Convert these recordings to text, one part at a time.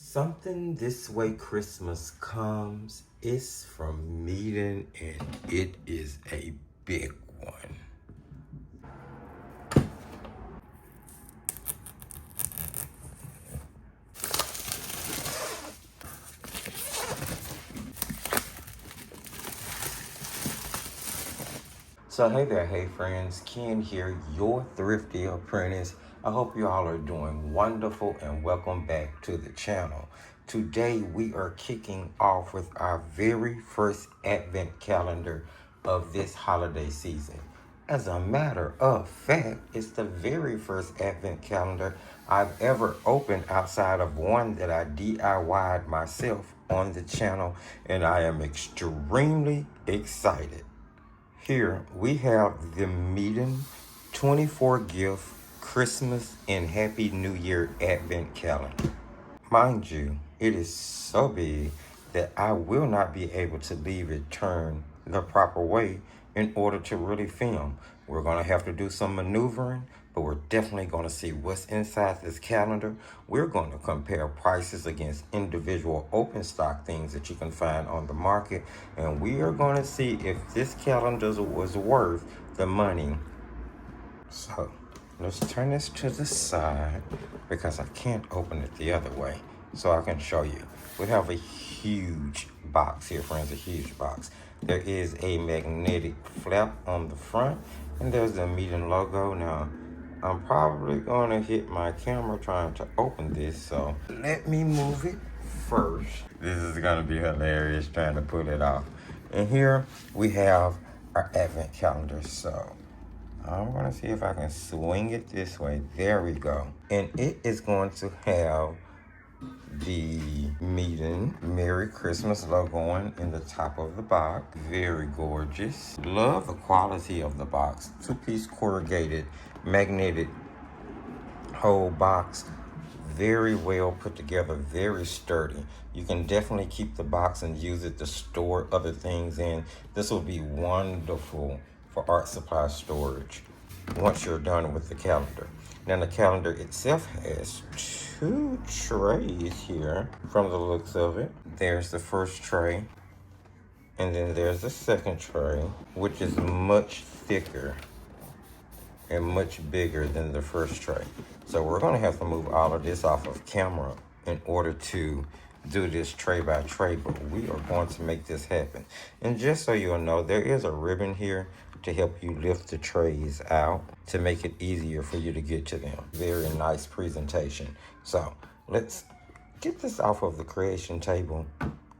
Something This Way Christmas Comes is from MEEDEN, and it is a big one. So hey there, hey friends, Ken here, your thrifty apprentice. I hope you all are doing wonderful and welcome back to the channel. Today we are kicking off with our very first advent calendar of this holiday season. As a matter of fact, it's the very first advent calendar I've ever opened outside of one that I DIY'd myself on the channel, and I am extremely excited. Here we have the MEEDEN 24 gift Christmas and Happy New Year Advent Calendar. Mind you, it is so big that I will not be able to leave it turned the proper way in order to really film. We're going to have to do some maneuvering, but we're definitely going to see what's inside this calendar. We're going to compare prices against individual open stock things that you can find on the market, and we are going to see if this calendar was worth the money. So let's turn this to the side because I can't open it the other way, so I can show you. We have a huge box here, friends, a huge box. There is a magnetic flap on the front, and there's the MEEDEN logo. Now, I'm probably going to hit my camera trying to open this, so let me move it first. This is going to be hilarious trying to pull it off. And here we have our advent calendar, so I'm going to see if I can swing it this way. There we go. And it is going to have the MEEDEN Merry Christmas logo on in the top of the box. Very gorgeous. Love the quality of the box. Two-piece corrugated magnetic whole box. Very well put together, very sturdy. You can definitely keep the box and use it to store other things in. This will be wonderful for art supply storage once you're done with the calendar. Now the calendar itself has two trays here from the looks of it. There's the first tray, and then there's the second tray, which is much thicker and much bigger than the first tray. So we're gonna have to move all of this off of camera in order to do this tray by tray, but we are going to make this happen. And just so you'll know, there is a ribbon here to help you lift the trays out to make it easier for you to get to them. Very nice presentation. So let's get this off of the creation table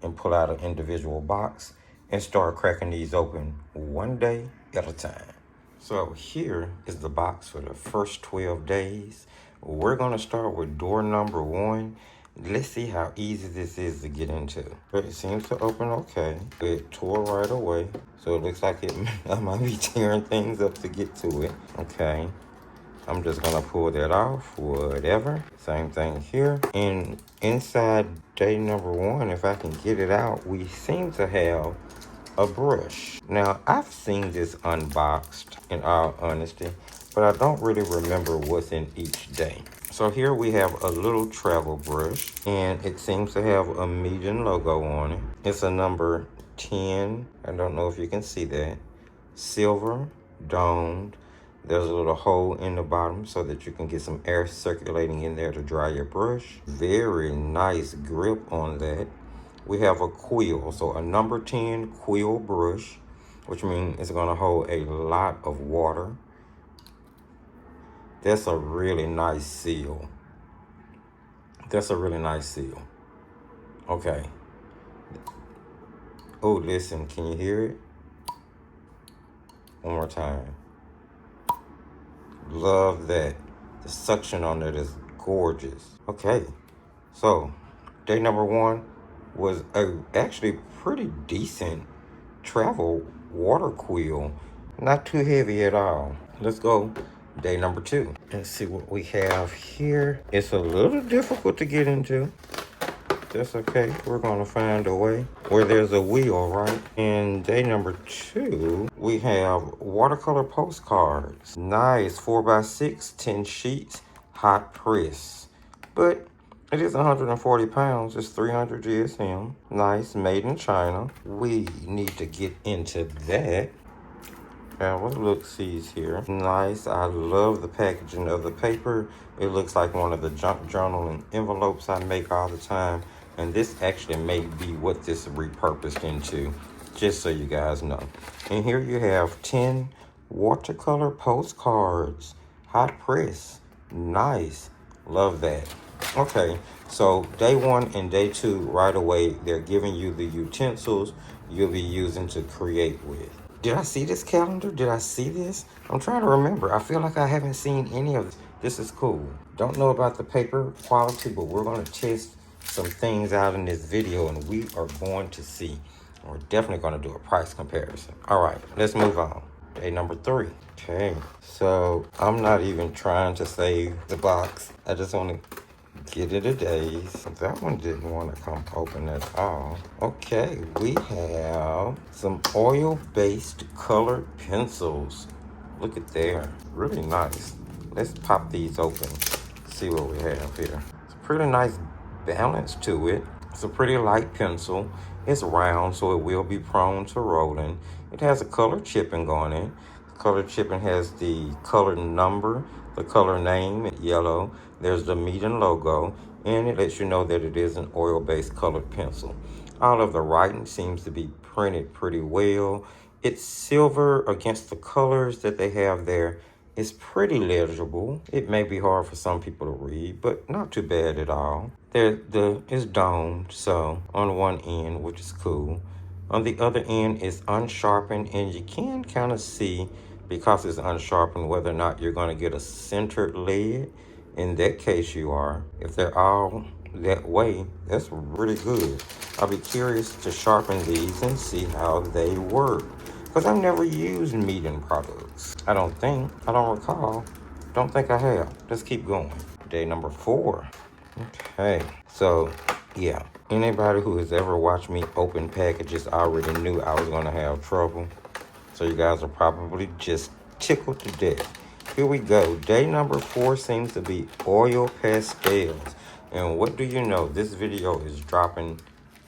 and pull out an individual box and start cracking these open one day at a time. So here is the box for the first 12 days. We're gonna start with door number 1. Let's see how easy this is to get into. But it seems to open okay. It tore right away. So it looks like I might be tearing things up to get to it. Okay. I'm just gonna pull that off, whatever. Same thing here. And inside day number 1, if I can get it out, we seem to have a brush. Now, I've seen this unboxed, in all honesty, but I don't really remember what's in each day. So here we have a little travel brush, and it seems to have a MEEDEN logo on it. It's a number 10. I don't know if you can see that. Silver, domed. There's a little hole in the bottom so that you can get some air circulating in there to dry your brush. Very nice grip on that. We have a quill, so a number 10 quill brush, which means it's gonna hold a lot of water. That's a really nice seal. That's a really nice seal. Okay. Oh, listen, can you hear it? One more time. Love that. The suction on it is gorgeous. Okay, so day number 1 was actually pretty decent travel water quill. Not too heavy at all. Let's go day number 2. Let's see what we have here. It's a little difficult to get into. That's okay. We're gonna find a way where there's a wheel, right? And day number 2, we have watercolor postcards. Nice 4x6, 10 sheets, hot press. But It is 140 pounds. It's 300 GSM. Nice, made in China. We need to get into that. Now, what look-sees here? Nice. I love the packaging of the paper. It looks like one of the junk journaling envelopes I make all the time. And this actually may be what this is repurposed into, just so you guys know. And here you have 10 watercolor postcards. Hot press. Nice. Love that. Okay, so day 1 and day 2, right away, they're giving you the utensils you'll be using to create with. Did I see this calendar? Did I see this? I'm trying to remember. I feel like I haven't seen any of this. This is cool. Don't know about the paper quality, but we're going to test some things out in this video, and we are going to see. We're definitely going to do a price comparison. All right, let's move on. Day number 3. Okay, so I'm not even trying to save the box. I just want to get it a days. That one didn't want to come open at all. Okay, we have some oil-based colored pencils. Look at there. Really nice. Let's pop these open. See what we have here. It's a pretty nice balance to it. It's a pretty light pencil. It's round, so it will be prone to rolling. It has a color chipping going in. The color chipping has the color number, the color name, yellow. There's the MEEDEN logo, and it lets you know that it is an oil-based colored pencil. All of the writing seems to be printed pretty well. It's silver against the colors that they have there. It's pretty legible. It may be hard for some people to read, but not too bad at all. It's domed, so on one end, which is cool. On the other end, it's unsharpened, and you can kind of see, because it's unsharpened, whether or not you're going to get a centered lead. In that case, you are. If they're all that way, that's really good. I'll be curious to sharpen these and see how they work, because I've never used MEEDEN products. I don't recall. Don't think I have. Let's keep going. Day number 4. Okay, so yeah, anybody who has ever watched me open packages already knew I was gonna have trouble. So you guys are probably just tickled to death. Here we go. Day number 4 seems to be oil pastels. And what do you know? This video is dropping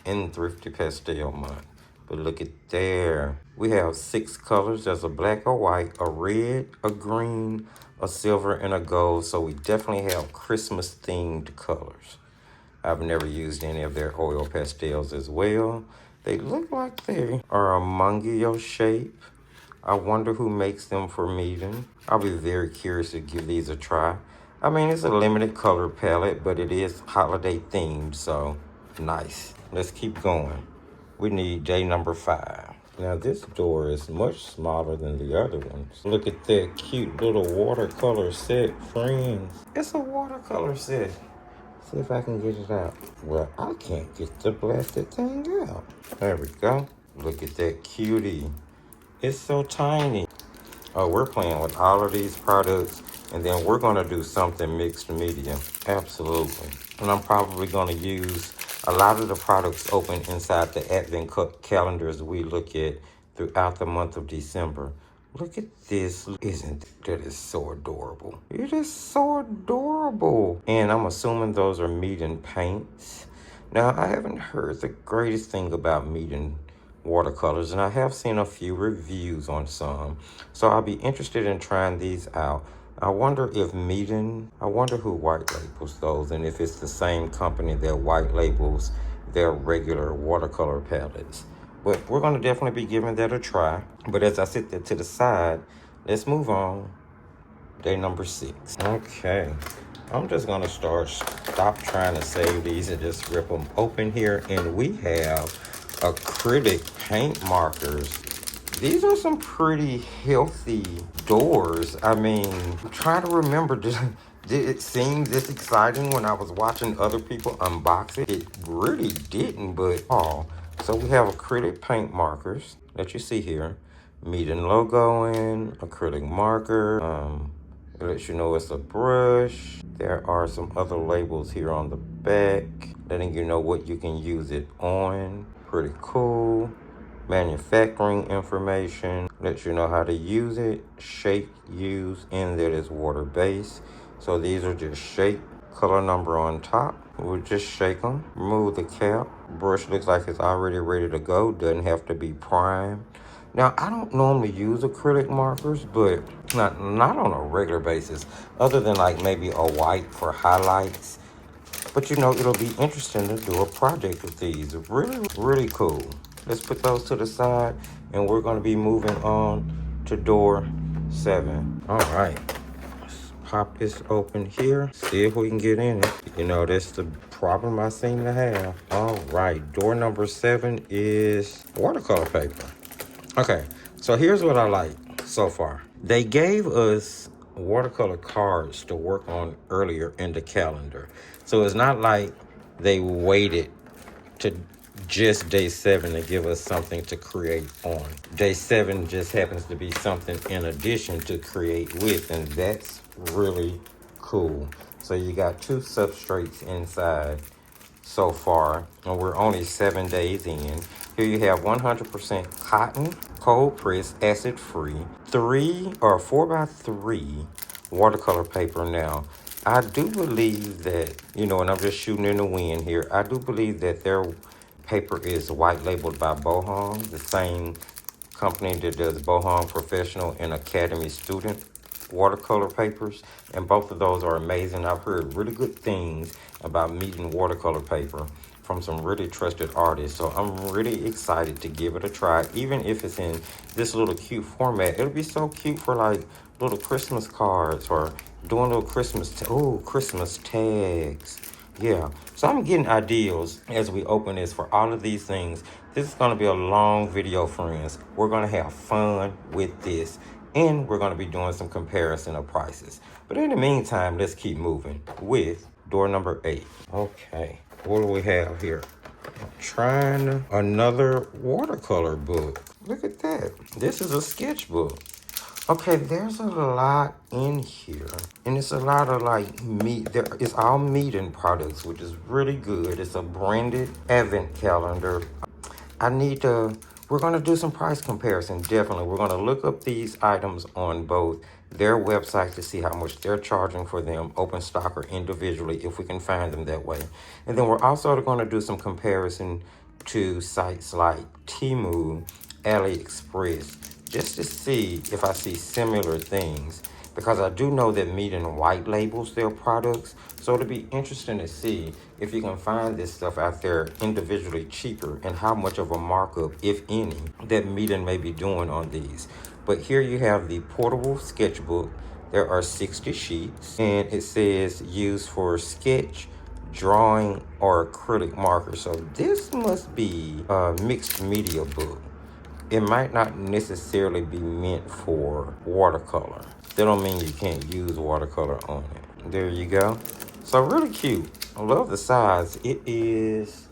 in Thrifty Pastel Month. But look at there. We have 6 colors. There's a black, a white, a red, a green, a silver, and a gold. So we definitely have Christmas themed colors. I've never used any of their oil pastels as well. They look like they are a mungio shape. I wonder who makes them for MEEDEN. I'll be very curious to give these a try. I mean, it's a limited color palette, but it is holiday themed, so nice. Let's keep going. We need day number 5. Now this door is much smaller than the other ones. Look at that cute little watercolor set, friends. It's a watercolor set. See if I can get it out. Well, I can't get the blasted thing out. There we go. Look at that cutie. It's so tiny. Oh, we're playing with all of these products, and then we're gonna do something mixed media. Absolutely. And I'm probably gonna use a lot of the products open inside the Advent calendars we look at throughout the month of December. Look at this. That is so adorable. It is so adorable. And I'm assuming those are MEEDEN paints. Now, I haven't heard the greatest thing about MEEDEN watercolors, and I have seen a few reviews on some. So I'll be interested in trying these out. I wonder if MEEDEN, I wonder who white labels those, and if it's the same company that white labels their regular watercolor palettes. But we're going to definitely be giving that a try. But as I sit there to the side, let's move on. Day number 6. Okay. I'm just going to stop trying to save these and just rip them open here. And we have acrylic paint markers. These are some pretty healthy doors. I mean, I'm trying to remember, did it seem this exciting when I was watching other people unbox it? It really didn't, but oh. So we have acrylic paint markers that you see here. MEEDEN logo in, acrylic marker. It lets you know it's a brush. There are some other labels here on the back, letting you know what you can use it on. Pretty cool. Manufacturing information, lets you know how to use it. Shape, use, and that is water-based. So these are just shape color number on top. We'll just shake them, remove the cap. Brush looks like it's already ready to go, doesn't have to be primed. Now, I don't normally use acrylic markers, but not on a regular basis, other than like maybe a white for highlights. But you know, it'll be interesting to do a project with these. Really, really cool. Let's put those to the side, and we're gonna be moving on to door 7. All right, let's pop this open here, see if we can get in it. You know, that's the problem I seem to have. All right, door number 7 is watercolor paper. Okay, so here's what I like so far. They gave us watercolor cards to work on earlier in the calendar. So it's not like they waited to just day 7 to give us something to create on. Day 7 just happens to be something in addition to create with, and that's really cool. So you got 2 substrates inside so far, and we're only 7 days in. Here you have 100% cotton, cold press, acid free, 4x3 watercolor paper. Now, I do believe that, you know, and I'm just shooting in the wind here, I do believe that their paper is white labeled by Bohong, the same company that does Bohong Professional and Academy Student watercolor papers, and both of those are amazing. I've heard really good things about MEEDEN watercolor paper from some really trusted artists, so I'm really excited to give it a try. Even if it's in this little cute format, it'll be so cute for like little Christmas cards or doing little Christmas tags. Yeah, so I'm getting ideas as we open this for all of these things. This is going to be a long video, friends. We're going to have fun with this, and we're going to be doing some comparison of prices. But in the meantime, let's keep moving with door number 8. Okay, what do we have here? Trying another watercolor book. Look at that. This is a sketchbook. Okay, there's a lot in here, and it's a lot of like it's all MEEDEN products, which is really good. It's a branded advent calendar. We're gonna do some price comparison, definitely. We're gonna look up these items on both their website to see how much they're charging for them, open stock or individually, if we can find them that way. And then we're also gonna do some comparison to sites like Temu, AliExpress, just to see if I see similar things, because I do know that MEEDEN white labels their products, so it'll be interesting to see if you can find this stuff out there individually cheaper and how much of a markup, if any, that MEEDEN may be doing on these. But here you have the portable sketchbook. There are 60 sheets, and it says used for sketch, drawing, or acrylic marker. So this must be a mixed media book. It might not necessarily be meant for watercolor. That don't mean you can't use watercolor on it. There you go. So really cute. I love the size. It is,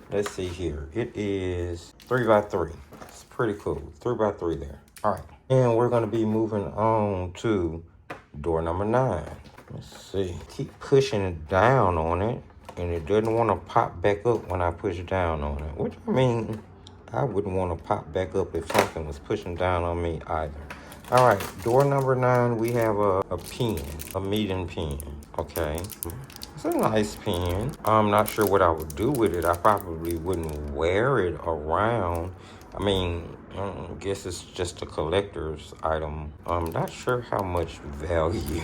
let's see here. It is 3x3. It's pretty cool. 3x3 there. All right. And we're gonna be moving on to door number 9. Let's see. Keep pushing it down on it, and it doesn't want to pop back up when I push down on it. Which, I mean, I wouldn't want to pop back up if something was pushing down on me either. All right, door number 9, we have a pen, a MEEDEN pen. Okay, it's a nice pen. I'm not sure what I would do with it. I probably wouldn't wear it around. I mean, I guess it's just a collector's item. I'm not sure how much value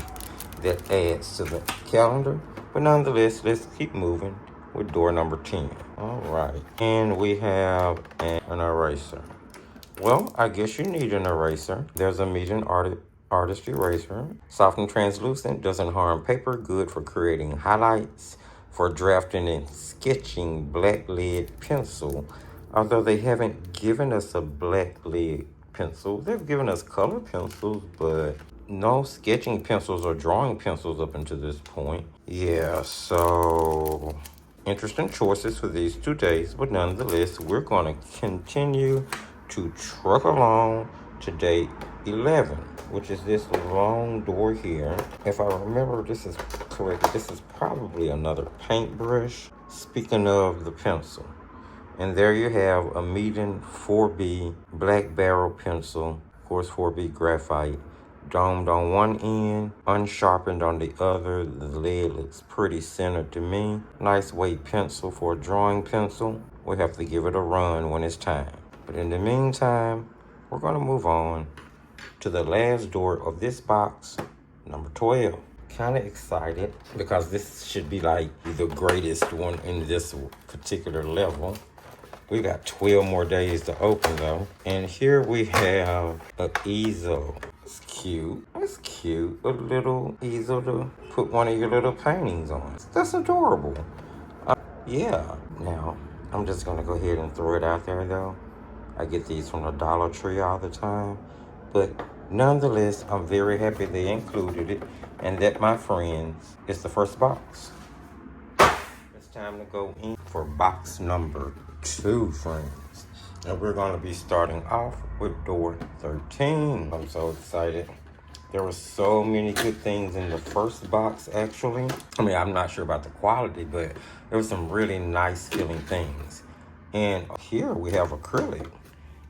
that adds to the calendar, but nonetheless, let's keep moving with door number 10. All right, and we have an eraser. Well, I guess you need an eraser. There's a MEEDEN artist eraser. Soft and translucent, doesn't harm paper, good for creating highlights, for drafting and sketching. Black lead pencil. Although they haven't given us a black lead pencil, they've given us color pencils, but no sketching pencils or drawing pencils up until this point. Yeah, so interesting choices for these 2 days, but nonetheless, we're going to continue to truck along to day 11, which is this long door here. If I remember this is correct, this is probably another paintbrush. Speaking of the pencil, and there you have a MEEDEN 4B black barrel pencil, of course 4B graphite, domed on one end, unsharpened on the other. The lead looks pretty centered to me. Nice weight pencil for a drawing pencil. We'll have to give it a run when it's time. But in the meantime, we're gonna move on to the last door of this box, number 12. Kind of excited because this should be like the greatest one in this particular level. We got 12 more days to open though. And here we have an easel. It's cute. It's cute. A little easel to put one of your little paintings on. That's adorable. Yeah. Now, I'm just gonna go ahead and throw it out there though. I get these from the Dollar Tree all the time. But nonetheless, I'm very happy they included it and that, my friends, is the first box. It's time to go in for box number 2, friends. And we're going to be starting off with door 13. I'm so excited. There were so many good things in the first box, actually. I mean, I'm not sure about the quality, but there were some really nice feeling things. And here we have acrylic.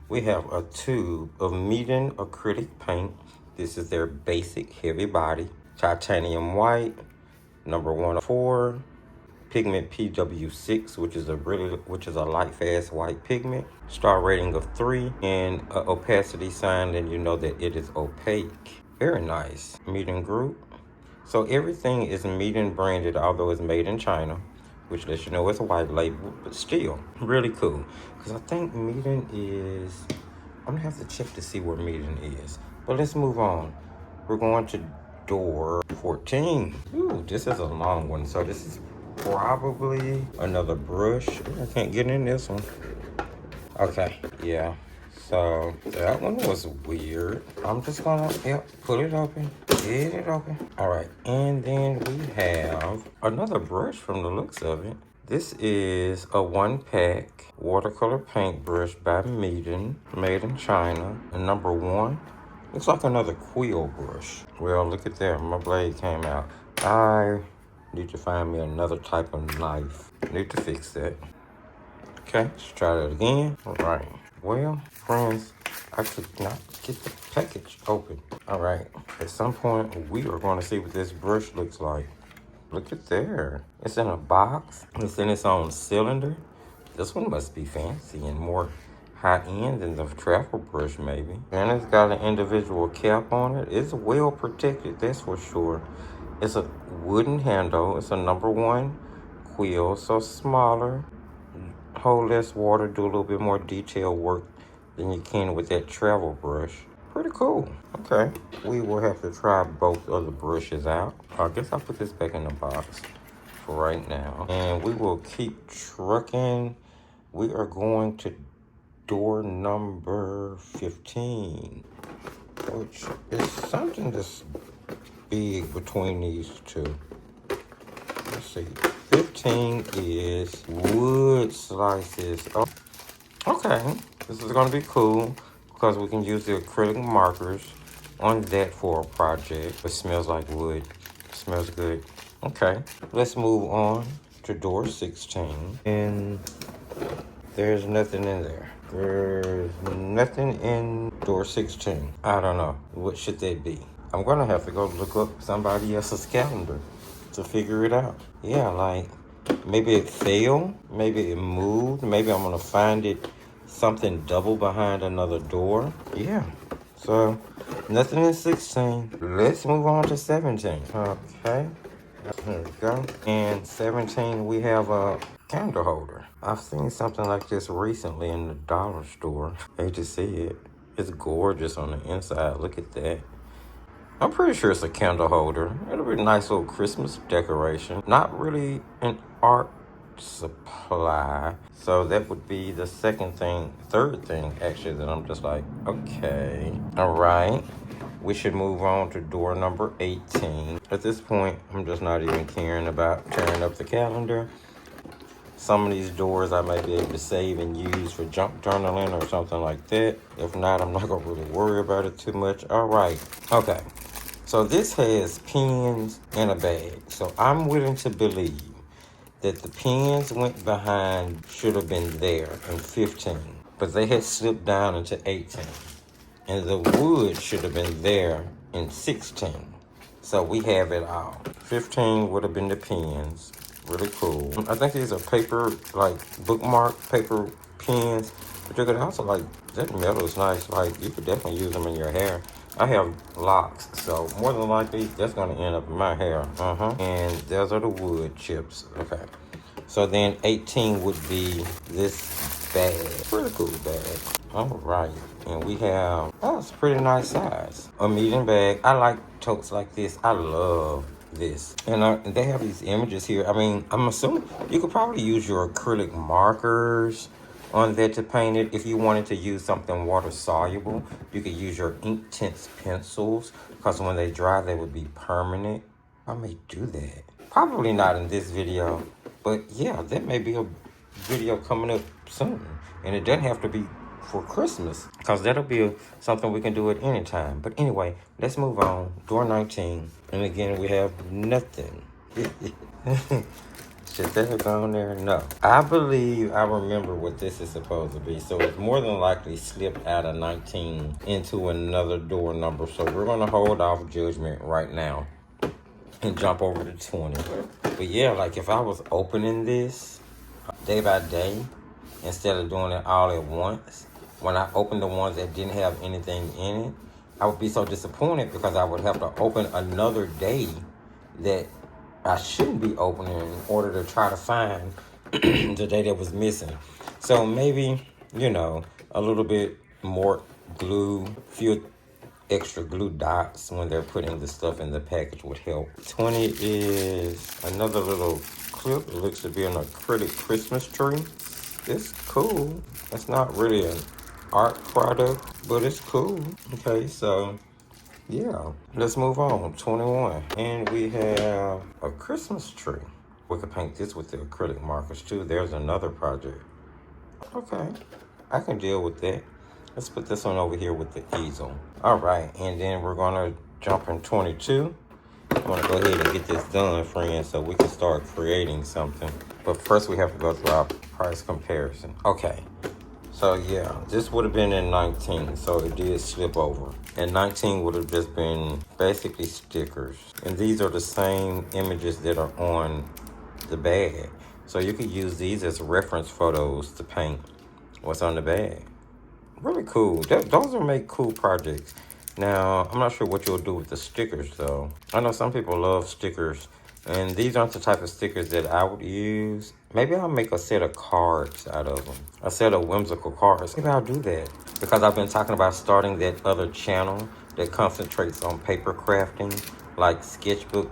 We have a tube of MEEDEN acrylic paint. This is their basic heavy body. Titanium white, number 104. Pigment PW6, which is a light fast white pigment. Star rating of 3 and an opacity sign, and you know that it is opaque. Very nice. MEEDEN group. So everything is MEEDEN branded, although it's made in China, which lets you know it's a white label, but still really cool. Because I think MEEDEN is, I'm gonna have to check to see where MEEDEN is. But let's move on. We're going to door 14. Ooh, this is a long one. So this is probably another brush. Ooh, I can't get in this one. Okay, yeah. So that one was weird. I'm just gonna, pull it open, get it open. All right, and then we have another brush from the looks of it. This is a 1-pack watercolor paintbrush by MEEDEN, made in China. And number 1, looks like another quill brush. Well, look at that, my blade came out. I need to find me another type of knife. Need to fix that. Okay, let's try that again. All right. Well, friends, I could not get the package open. All right, at some point, we are going to see what this brush looks like. Look at there. It's in a box. It's in its own cylinder. This one must be fancy and more high-end than the travel brush, maybe. And it's got an individual cap on it. It's well protected, that's for sure. It's a wooden handle. It's a number 1 quill, so smaller. Hold less water, do a little bit more detail work than you can with that travel brush. Pretty cool. Okay, we will have to try both of the brushes out. I guess I'll put this back in the box for right now. And we will keep trucking. We are going to door number 15, which is something that's big between these two. Let's see. 15 is wood slices. Oh, okay, this is gonna be cool because we can use the acrylic markers on that for a project. It smells like wood. It smells good. Okay, let's move on to door 16. And there's nothing in there. There's nothing in door 16. I don't know. What should that be? I'm gonna have to go look up somebody else's calendar to figure it out. Yeah, like maybe it fell, maybe it moved, maybe I'm gonna find it something double behind another door. Yeah, so nothing in 16. Let's move on to 17. Okay, here we go. And 17, we have a candle holder. I've seen something like this recently in the dollar store. I hate to see it. It's gorgeous on the inside. Look at that. I'm pretty sure it's a candle holder. It'll be a nice little Christmas decoration. Not really an art supply. So that would be the third thing actually, that I'm just like, okay. All right. We should move on to door number 18. At this point, I'm just not even caring about tearing up the calendar. Some of these doors I may be able to save and use for junk journaling or something like that. If not, I'm not gonna really worry about it too much. All right, okay. So this has pens and a bag. So I'm willing to believe that the pens went behind, should have been there in 15, but they had slipped down into 18. And the wood should have been there and 16. So we have it all. 15 would have been the pens. Really cool. I think these are paper, like bookmark paper pens. But you could also, like, that metal is nice. Like, you could definitely use them in your hair. I have locks, so more than likely, that's gonna end up in my hair. And those are the wood chips. Okay. So then 18 would be this bag. Pretty cool bag. All right. And we have, oh, it's a pretty nice size. A MEEDEN bag. I like totes like this. I love this. And they have these images here. I mean, I'm assuming you could probably use your acrylic markers on there to paint it. If you wanted to use something water soluble, you could use your Inktense pencils, because when they dry, they would be permanent. I may do that. Probably not in this video, but yeah, that may be a video coming up soon. And it doesn't have to be for Christmas, because that'll be something we can do at any time. But anyway, let's move on. Door 19. And again, we have nothing. Should that have gone there? No. I believe I remember what this is supposed to be. So it's more than likely slipped out of 19 into another door number. So we're going to hold off judgment right now and jump over to 20. But yeah, like if I was opening this day by day instead of doing it all at once, when I opened the ones that didn't have anything in it, I would be so disappointed because I would have to open another day that I shouldn't be opening in order to try to find the day that was missing. So maybe, you know, a little bit more glue, few extra glue dots when they're putting the stuff in the package would help. 20 is another little clip. It looks to be an acrylic Christmas tree. It's cool. It's not really an art product, but it's cool. Okay, so yeah, let's move on. 21. And we have a Christmas tree. We could paint this with the acrylic markers too. There's another project. Okay, I can deal with that. Let's put this one over here with the easel. All right, and then we're gonna jump in 22. I'm gonna go ahead and get this done, friends, so we can start creating something. But first we have to go through our price comparison. Okay. So yeah, this would have been in 19, so it did slip over. And 19 would have just been basically stickers. And these are the same images that are on the bag. So you could use these as reference photos to paint what's on the bag. Really cool. Those will make cool projects. Now, I'm not sure what you'll do with the stickers though. I know some people love stickers, and these aren't the type of stickers that I would use. Maybe I'll make a set of cards out of them. A set of whimsical cards. Maybe I'll do that. Because I've been talking about starting that other channel that concentrates on paper crafting, like sketchbook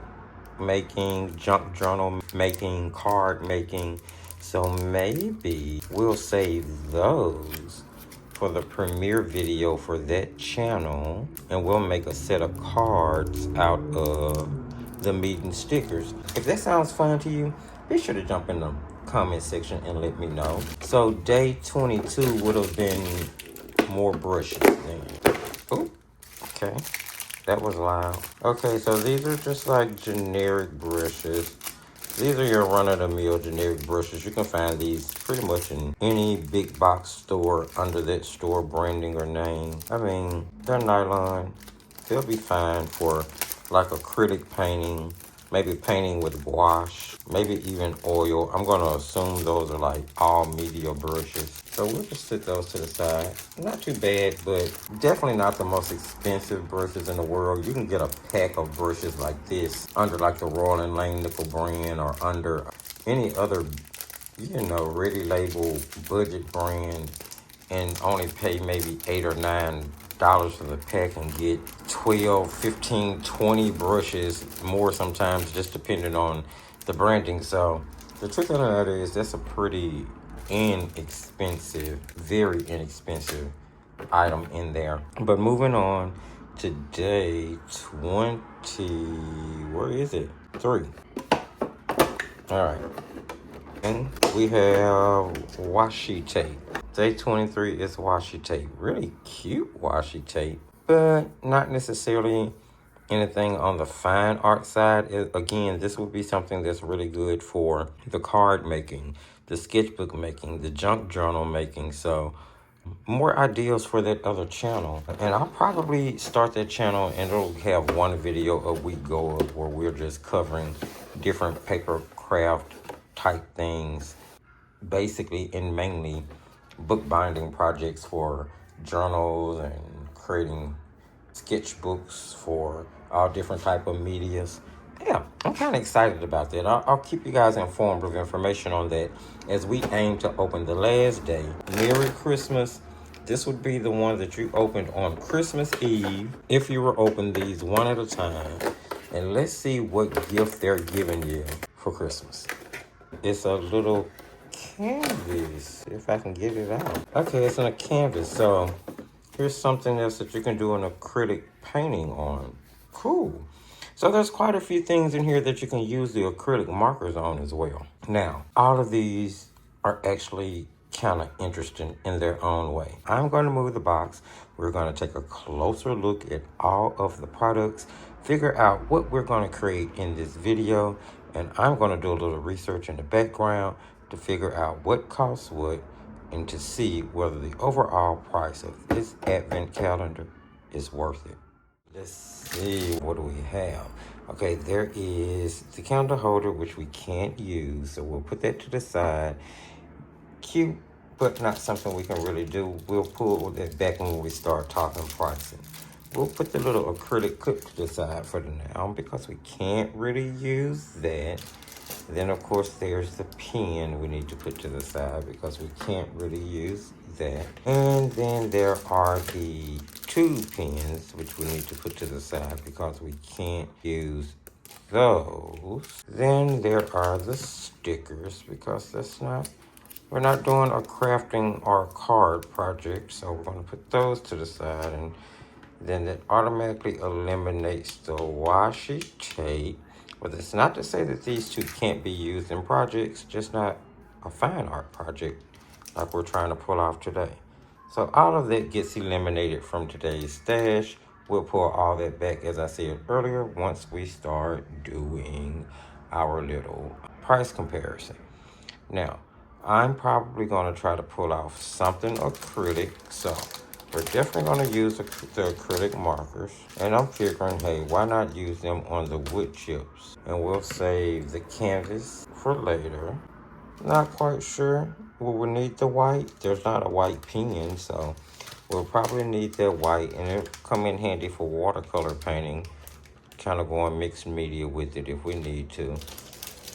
making, junk journal making, card making. So maybe we'll save those for the premiere video for that channel, and we'll make a set of cards out of the MEEDEN stickers. If that sounds fun to you, be sure to jump in the comment section and let me know. So day 22 would have been more brushes then. Oh, okay, that was loud. Okay, so these are just like generic brushes. These are your run-of-the-mill generic brushes. You can find these pretty much in any big box store under that store branding or name. I mean, they're nylon. They'll be fine for like acrylic painting, maybe painting with gouache, maybe even oil. I'm gonna assume those are like all media brushes. So we'll just set those to the side. Not too bad, but definitely not the most expensive brushes in the world. You can get a pack of brushes like this under like the Royal and Lane Nickel brand or under any other, you know, ready label budget brand and only pay maybe $8 or $9 for the pack and get 12, 15, 20 brushes, more sometimes, just depending on the branding. So the truth of the matter is that's a pretty inexpensive, very inexpensive item in there. But moving on to day 20, where is it? 3. All right. And we have washi tape. Day 23 is washi tape. Really cute washi tape, but not necessarily anything on the fine art side. Again, this would be something that's really good for the card making, the sketchbook making, the junk journal making. So more ideas for that other channel. And I'll probably start that channel and it'll have one video a week go up where we're just covering different paper craft type things, basically and mainly bookbinding projects for journals and creating sketchbooks for all different type of medias. Yeah, I'm kind of excited about that. I'll keep you guys informed of information on that as we aim to open the last day. Merry Christmas. This would be the one that you opened on Christmas Eve if you were open these one at a time. And let's see what gift they're giving you for Christmas. It's a little canvas, if I can get it out. Okay, it's in a canvas. So here's something else that you can do an acrylic painting on. Cool. So there's quite a few things in here that you can use the acrylic markers on as well. Now, all of these are actually kind of interesting in their own way. I'm going to move the box. We're going to take a closer look at all of the products, figure out what we're going to create in this video, and I'm going to do a little research in the background to figure out what costs what and to see whether the overall price of this advent calendar is worth it. Let's see, what do we have? Okay, there is the candle holder, which we can't use, so we'll put that to the side. Cute, but not something we can really do. We'll pull that back when we start talking pricing. We'll put the little acrylic clip to the side for the now because we can't really use that. Then, of course, there's the pen we need to put to the side because we can't really use that. And then there are the two pens, which we need to put to the side because we can't use those. Then there are the stickers because we're not doing a crafting or card project. So we're going to put those to the side. And then that automatically eliminates the washi tape. But it's not to say that these two can't be used in projects, just not a fine art project like we're trying to pull off today. So all of that gets eliminated from today's stash. We'll pull all that back, as I said earlier, once we start doing our little price comparison. Now, I'm probably going to try to pull off something acrylic, so we're definitely going to use the acrylic markers. And I'm figuring, hey, why not use them on the wood chips? And we'll save the canvas for later. Not quite sure. Will we need the white? There's not a white pen, so we'll probably need that white. And it'll come in handy for watercolor painting. Kind of going mixed media with it if we need to.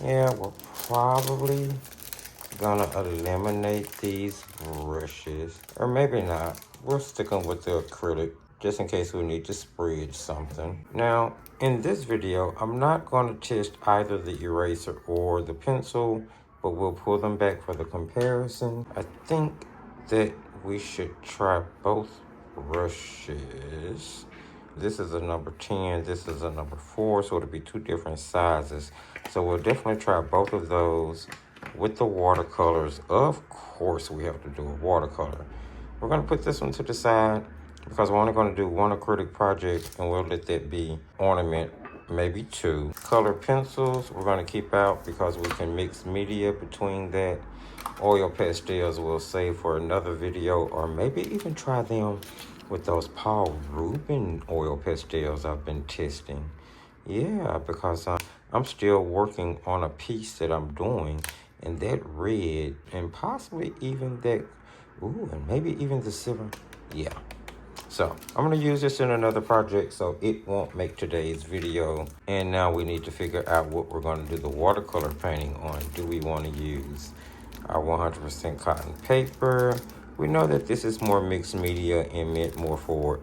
Yeah, we're probably gonna eliminate these brushes. Or maybe not. We're sticking with the acrylic just in case we need to spread something. Now, in this video, I'm not going to test either the eraser or the pencil, but we'll pull them back for the comparison. I think that we should try both brushes. This is a number 10, this is a number 4, so it'll be two different sizes. So we'll definitely try both of those with the watercolors. Of course, we have to do a watercolor. We're going to put this one to the side because we're only going to do one acrylic project and we'll let that be ornament, maybe two. Color pencils we're going to keep out because we can mix media between that. Oil pastels we'll save for another video, or maybe even try them with those Paul Rubin oil pastels I've been testing. Yeah, because I'm still working on a piece that I'm doing, and that red and possibly even that, ooh, and maybe even the silver. Yeah. So I'm going to use this in another project, so it won't make today's video. And now we need to figure out what we're going to do the watercolor painting on. Do we want to use our 100% cotton paper? We know that this is more mixed media and meant more for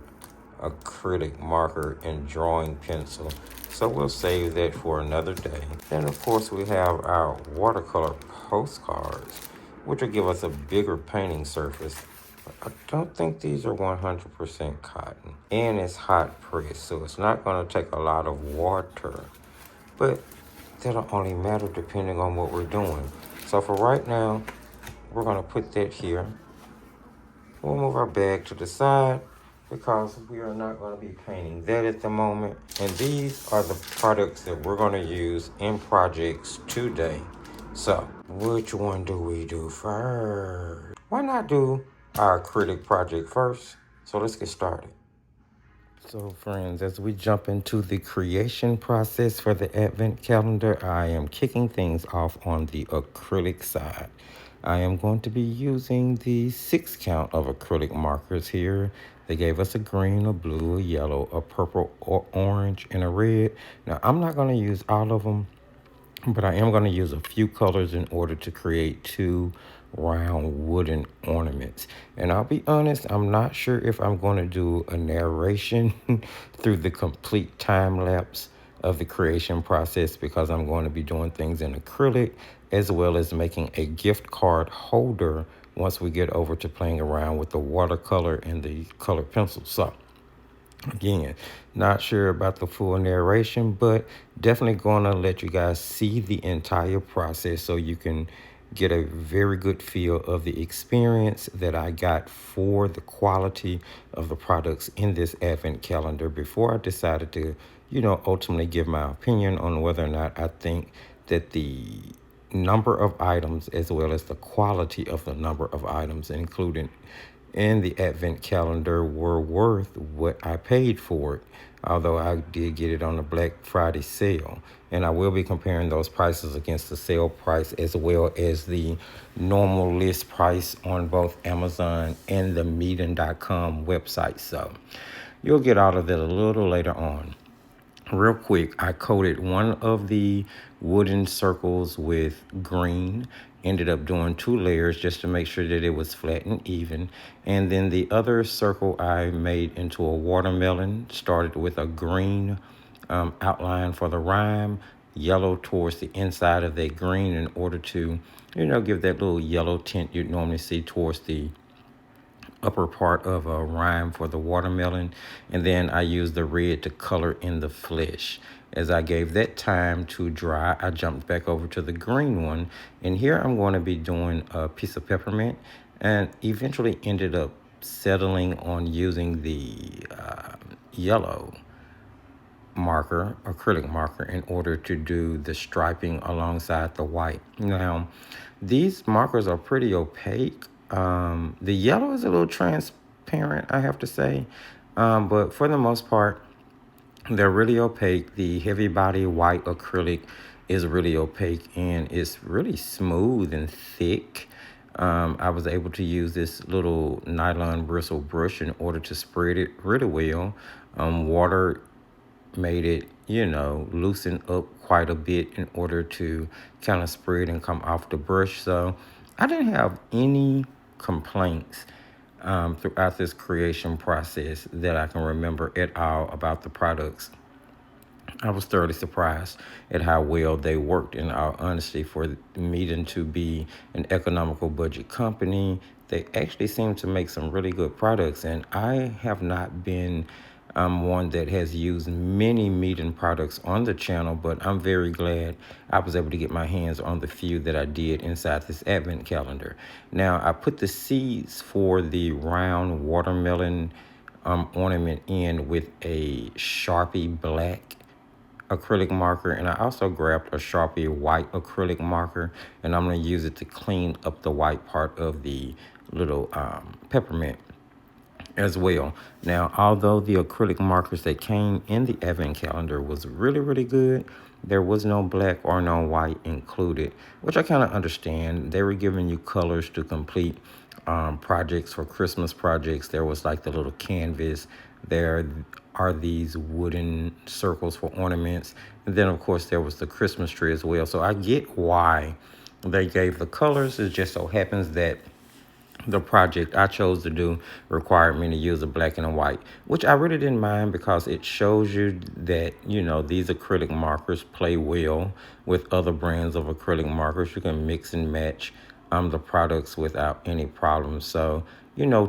acrylic marker and drawing pencil. So we'll save that for another day. Then of course we have our watercolor postcards, which will give us a bigger painting surface. I don't think these are 100% cotton. And it's hot pressed, so it's not going to take a lot of water. But that'll only matter depending on what we're doing. So for right now, we're going to put that here. We'll move our bag to the side because we are not going to be painting that at the moment. And these are the products that we're going to use in projects today. So which one do we do first? Why not do our acrylic project first. So let's get started. So friends, as we jump into the creation process for the advent calendar, I am kicking things off on the acrylic side. I am going to be using the 6 count of acrylic markers here. They gave us a green, a blue, a yellow, a purple, or orange, and a red. Now I'm not going to use all of them, but I am going to use a few colors in order to create 2 round wooden ornaments. And I'll be honest, I'm not sure if I'm going to do a narration through the complete time lapse of the creation process, because I'm going to be doing things in acrylic as well as making a gift card holder once we get over to playing around with the watercolor and the colored pencils. So again, not sure about the full narration, but definitely going to let you guys see the entire process so you can get a very good feel of the experience that I got for the quality of the products in this advent calendar before I decided to, ultimately give my opinion on whether or not I think that the number of items as well as the quality of the number of items included in the advent calendar were worth what I paid for it, although I did get it on the Black Friday sale. And I will be comparing those prices against the sale price as well as the normal list price on both Amazon and the MEEDEN.com website. So you'll get all of that a little later on. Real quick, I coated one of the wooden circles with green. Ended up doing 2 layers just to make sure that it was flat and even. And then the other circle I made into a watermelon. Started with a green outline for the rhyme, yellow towards the inside of that green in order to, give that little yellow tint you'd normally see towards the upper part of a rhyme for the watermelon. And then I used the red to color in the flesh. As I gave that time to dry, I jumped back over to the green one. And here I'm going to be doing a piece of peppermint, and eventually ended up settling on using the yellow marker, acrylic marker, in order to do the striping alongside the white. Now, these markers are pretty opaque. The yellow is a little transparent, I have to say, but for the most part, they're really opaque. The heavy body white acrylic is really opaque and it's really smooth and thick. I was able to use this little nylon bristle brush in order to spread it really well. Water made it, loosen up quite a bit in order to kind of spread and come off the brush. So I didn't have any complaints throughout this creation process that I can remember at all about the products. I was thoroughly surprised at how well they worked, in all honesty, for Meeden to be an economical budget company. They actually seem to make some really good products, and I have not been one that has used many Meeden products on the channel, but I'm very glad I was able to get my hands on the few that I did inside this advent calendar. Now, I put the seeds for the round watermelon ornament in with a Sharpie black acrylic marker, and I also grabbed a Sharpie white acrylic marker, and I'm going to use it to clean up the white part of the little peppermint as well. Now, although the acrylic markers that came in the advent calendar was really, really good, there was no black or no white included, which I kind of understand. They were giving you colors to complete projects for Christmas projects. There was like the little canvas. There are these wooden circles for ornaments. And then, of course, there was the Christmas tree as well. So I get why they gave the colors. It just so happens that the project I chose to do required me to use a black and a white, which I really didn't mind because it shows you that, these acrylic markers play well with other brands of acrylic markers. You can mix and match the products without any problems. So,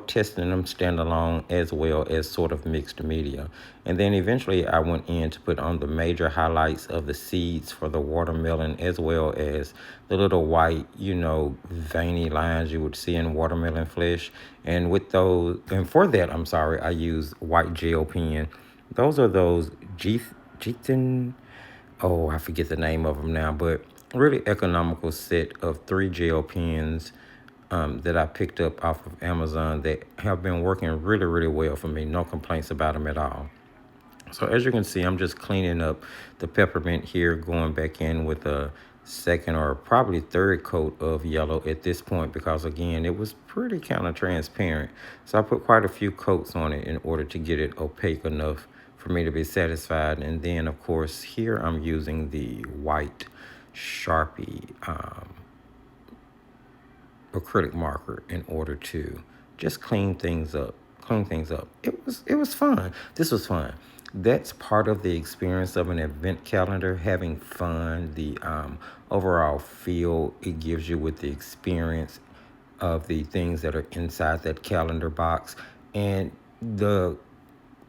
testing them standalone as well as sort of mixed media. And then eventually I went in to put on the major highlights of the seeds for the watermelon, as well as the little white, veiny lines you would see in watermelon flesh. And with those, and for that, I used white gel pen. Those are those Jeton, oh, I forget the name of them now, but really economical set of 3 gel pens that I picked up off of Amazon that have been working really, really well for me. No complaints about them at all. So as you can see, I'm just cleaning up the peppermint here, going back in with a second or probably third coat of yellow at this point, because again, it was pretty kind of transparent. So I put quite a few coats on it in order to get it opaque enough for me to be satisfied. And then of course here I'm using the white Sharpie acrylic marker in order to just clean things up. It was fun. This was fun. That's part of the experience of an event calendar, having fun, the overall feel it gives you with the experience of the things that are inside that calendar box, and the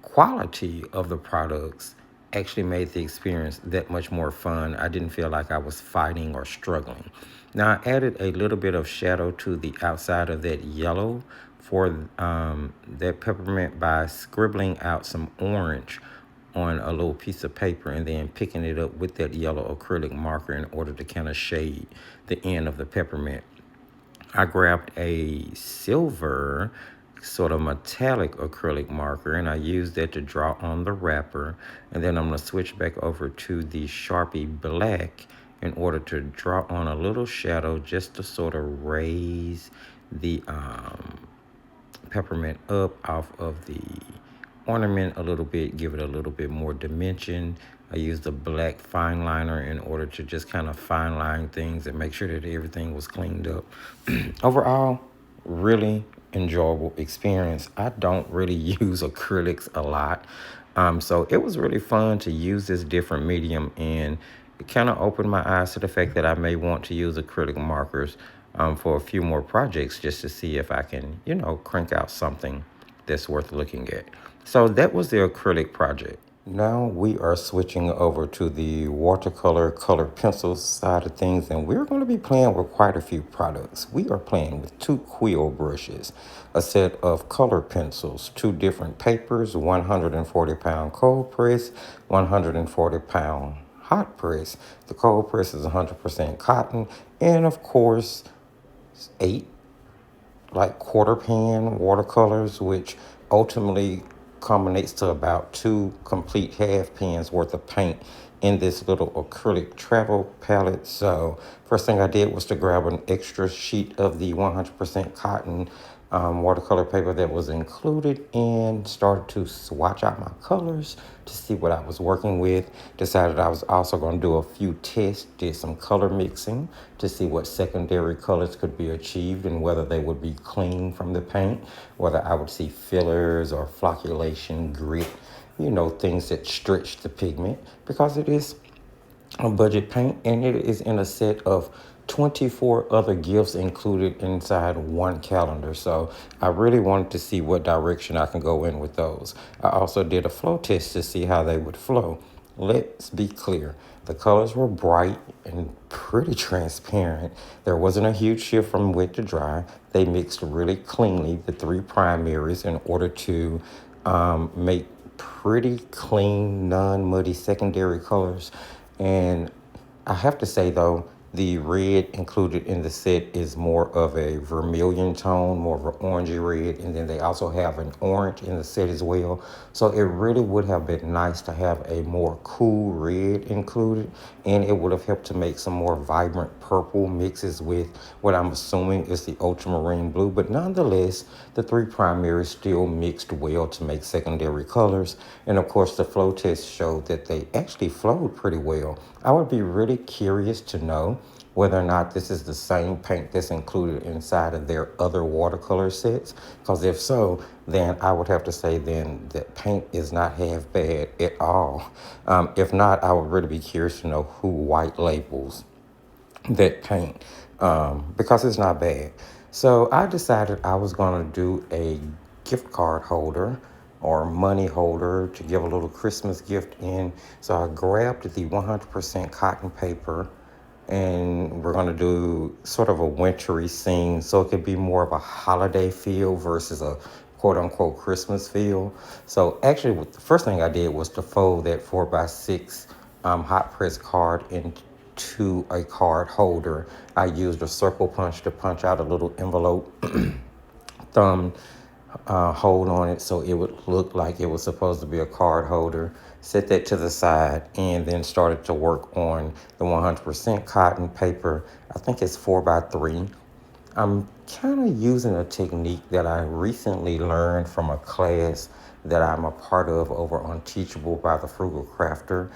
quality of the products actually made the experience that much more fun. I didn't feel like I was fighting or struggling. Now, I added a little bit of shadow to the outside of that yellow for that peppermint by scribbling out some orange on a little piece of paper and then picking it up with that yellow acrylic marker in order to kind of shade the end of the peppermint. I grabbed a silver sort of metallic acrylic marker and I used that to draw on the wrapper. And then I'm going to switch back over to the Sharpie black in order to draw on a little shadow just to sort of raise the peppermint up off of the ornament a little bit, give it a little bit more dimension. I used a black fine liner in order to just kind of fine line things and make sure that everything was cleaned up. Overall, really enjoyable experience. I don't really use acrylics a lot. So it was really fun to use this different medium, and it kind of opened my eyes to the fact that I may want to use acrylic markers for a few more projects just to see if I can, crank out something that's worth looking at. So that was the acrylic project. Now we are switching over to the watercolor colored pencils side of things, and we're going to be playing with quite a few products. We are playing with 2 quill brushes, a set of color pencils, 2 different papers, 140-pound cold press, 140-pound hot press. The cold press is 100% cotton, and of course 8 like quarter pan watercolors, which ultimately culminates to about 2 complete half pans worth of paint in this little acrylic travel palette. So first thing I did was to grab an extra sheet of the 100% cotton watercolor paper that was included and started to swatch out my colors to see what I was working with. Decided I was also going to do a few tests, did some color mixing to see what secondary colors could be achieved and whether they would be clean from the paint, whether I would see fillers or flocculation, grit, things that stretch the pigment, because it is a budget paint and it is in a set of 24 other gifts included inside one calendar. So I really wanted to see what direction I can go in with those. I also did a flow test to see how they would flow. Let's be clear. The colors were bright and pretty transparent. There wasn't a huge shift from wet to dry. They mixed really cleanly, the 3 primaries, in order to make pretty clean, non-muddy secondary colors. And I have to say, though, the red included in the set is more of a vermilion tone, more of an orangey red, and then they also have an orange in the set as well. So it really would have been nice to have a more cool red included, and it would have helped to make some more vibrant purple mixes with what I'm assuming is the ultramarine blue. But nonetheless, the 3 primaries still mixed well to make secondary colors. And of course, the flow test showed that they actually flowed pretty well. I would be really curious to know whether or not this is the same paint that's included inside of their other watercolor sets. Because if so, then I would have to say then that paint is not half bad at all. If not, I would really be curious to know who white labels that paint, because it's not bad. So I decided I was going to do a gift card holder or money holder to give a little Christmas gift in. So I grabbed the 100% cotton paper, and we're going to do sort of a wintry scene so it could be more of a holiday feel versus a quote-unquote Christmas feel. So actually, the first thing I did was to fold that 4x6 hot press card to a card holder. I used a circle punch to punch out a little envelope thumb hold on it so it would look like it was supposed to be a card holder. Set that to the side and then started to work on the 100% cotton paper. I think it's 4x3. I'm kind of using a technique that I recently learned from a class that I'm a part of over on Teachable by the Frugal Crafter.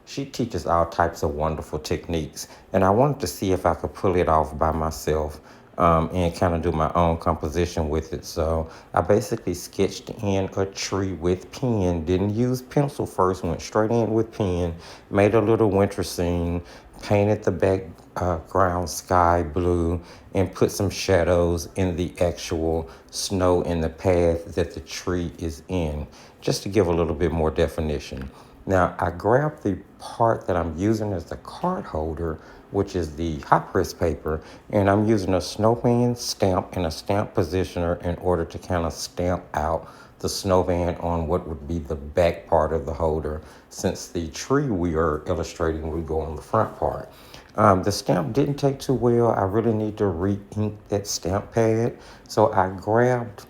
She teaches all types of wonderful techniques, and I wanted to see if I could pull it off by myself and kind of do my own composition with it. So I basically sketched in a tree with pen, didn't use pencil first, went straight in with pen, made a little winter scene, painted the background sky blue, and put some shadows in the actual snow in the path that the tree is in, just to give a little bit more definition. Now, I grabbed the part that I'm using as the card holder, which is the hot press paper, and I'm using a snowman stamp and a stamp positioner in order to kind of stamp out the snowman on what would be the back part of the holder, since the tree we are illustrating would go on the front part. The stamp didn't take too well. I really need to re-ink that stamp pad, so I grabbed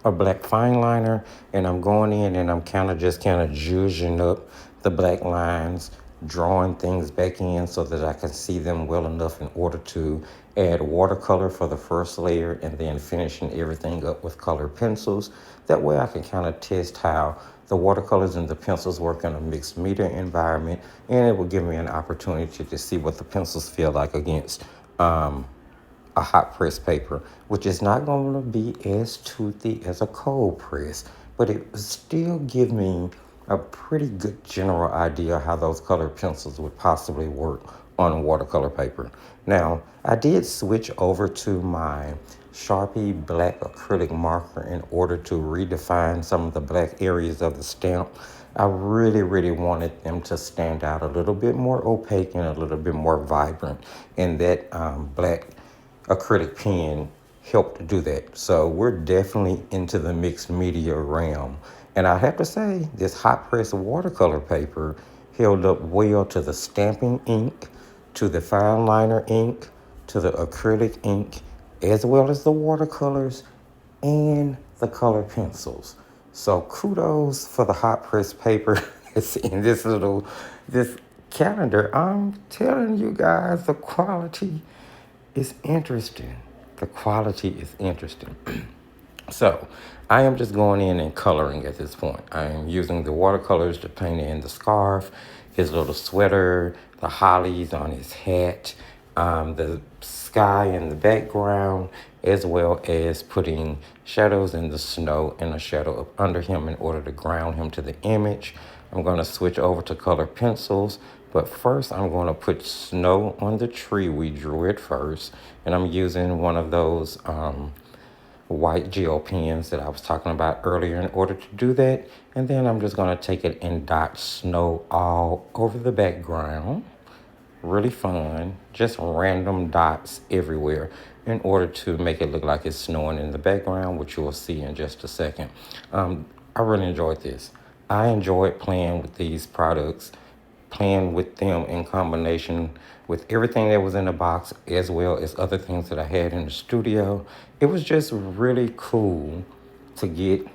a black fine liner and I'm going in and I'm kind of zhuzhing up the black lines, drawing things back in so that I can see them well enough in order to add watercolor for the first layer and then finishing everything up with colored pencils. That way I can kind of test how the watercolors and the pencils work in a mixed media environment, and it will give me an opportunity to see what the pencils feel like against a hot press paper, which is not going to be as toothy as a cold press, but it will still give me a pretty good general idea how those colored pencils would possibly work on watercolor paper. Now, I did switch over to my Sharpie black acrylic marker in order to redefine some of the black areas of the stamp. I really wanted them to stand out a little bit more opaque and a little bit more vibrant, and that black acrylic pen helped do that. So we're definitely into the mixed media realm. And I have to say, this hot press watercolor paper held up well to the stamping ink, to the fine liner ink, to the acrylic ink, as well as the watercolors and the color pencils. So kudos for the hot press paper. It's in this calendar. I'm telling you guys, the quality is interesting. The quality is interesting. So I am just going in and coloring at this point. I am using the watercolors to paint in the scarf, his little sweater, the hollies on his hat, the sky in the background, as well as putting shadows in the snow and a shadow up under him in order to ground him to the image. I'm going to switch over to color pencils, but first I'm going to put snow on the tree we drew at first, and I'm using one of those white gel pens that I was talking about earlier in order to do that. And then I'm just going to take it and dot snow all over the background. Really fun, just random dots everywhere in order to make it look like it's snowing in the background, which you'll see in just a second. I really enjoyed this. I enjoyed playing with these products, playing with them in combination with everything that was in the box, as well as other things that I had in the studio. It was just really cool to get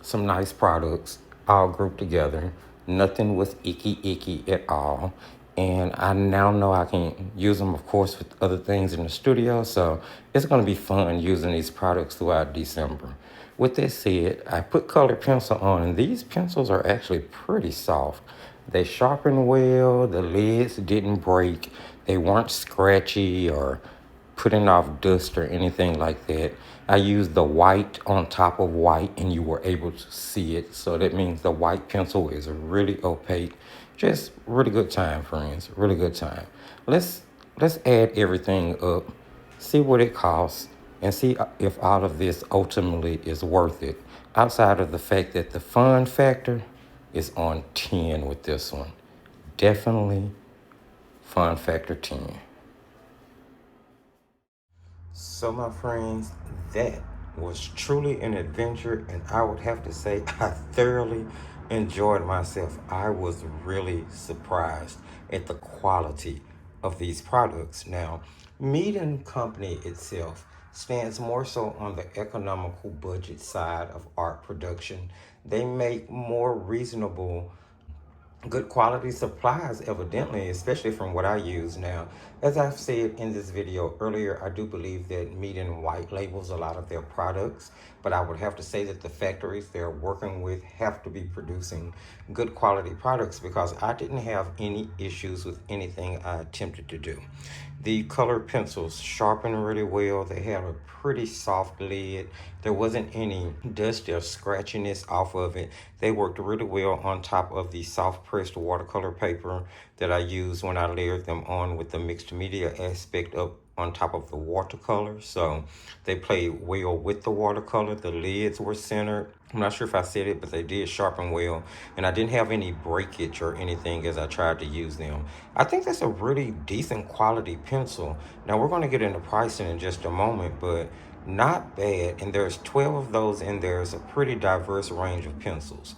some nice products all grouped together. Nothing was icky at all. And I now know I can use them, of course, with other things in the studio. So it's going to be fun using these products throughout December. With that said, I put colored pencil on, and these pencils are actually pretty soft. They sharpen well, the lids didn't break, they weren't scratchy or putting off dust or anything like that. I used the white on top of white, and you were able to see it. So that means the white pencil is really opaque. Just really good time, friends. Really good time. Let's add everything up, see what it costs, and see if all of this ultimately is worth it. Outside of the fact that the fun factor is on 10 with this one. Definitely fun factor 10. So my friends, that was truly an adventure, and I would have to say I thoroughly enjoyed myself. I was really surprised at the quality of these products. Now, MEEDEN Company itself stands more so on the economical budget side of art production. They make more reasonable good quality supplies, evidently, especially from what I use now. As I've said in this video earlier, I do believe that MEEDEN white labels a lot of their products, but I would have to say that the factories they're working with have to be producing good quality products, because I didn't have any issues with anything I attempted to do. The color pencils sharpened really well. They had a pretty soft lid. There wasn't any dust or scratchiness off of it. They worked really well on top of the soft pressed watercolor paper that I used when I layered them on with the mixed media aspect up on top of the watercolor. So they played well with the watercolor. The lids were centered. I'm not sure if I said it, but they did sharpen well. And I didn't have any breakage or anything as I tried to use them. I think that's a really decent quality pencil. Now we're going to get into pricing in just a moment, but not bad. And there's 12 of those, and there's a pretty diverse range of pencils.